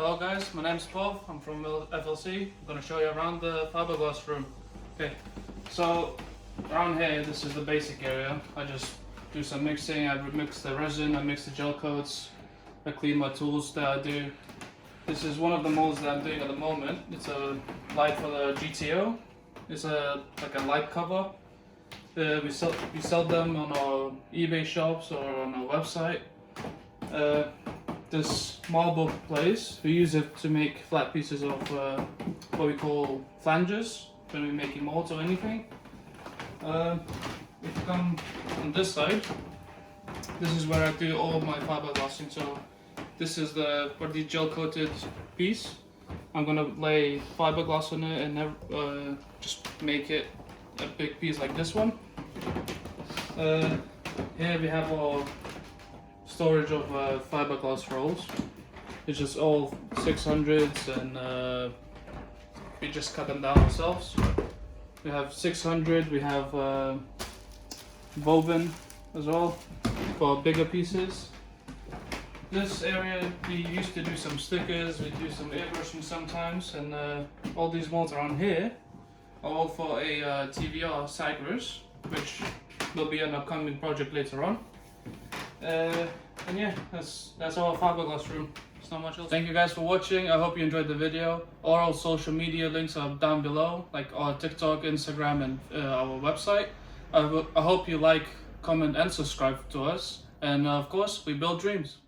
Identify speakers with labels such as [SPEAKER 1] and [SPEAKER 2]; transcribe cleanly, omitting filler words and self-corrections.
[SPEAKER 1] Hello guys, my name's Pov, I'm from FLC. I'm going to show you around the Fibreglass Room. Okay, so around here, this is the basic area. I just do some mixing, I mix the resin, I mix the gel coats, I clean my tools that I do. This is one of the molds that I'm doing at the moment. It's a light for the GTO. It's like a light cover. We sell them on our eBay shops or on our website. This marble place, we use it to make flat pieces of what we call flanges when we're making molds or anything. If you come on this side, this is where I do all my fiberglassing. So this is the gel coated piece. I'm gonna lay fiberglass on it and just make it a big piece like this one. Here we have our storage of fiberglass rolls. It's just all 600s and we just cut them down ourselves. We have 600, we have woven as well for bigger pieces. This area we used to do some stickers, we do some airbrushing sometimes, and all these molds around here are all for a TVR Cypress, which will be an upcoming project later on. And yeah, that's our Fibreglass Room. There's not much else. Thank you guys for watching. I hope you enjoyed the video. All our social media links are down below, like our TikTok, Instagram, and our website. I hope you like, comment, and subscribe to us. And of course, we build dreams.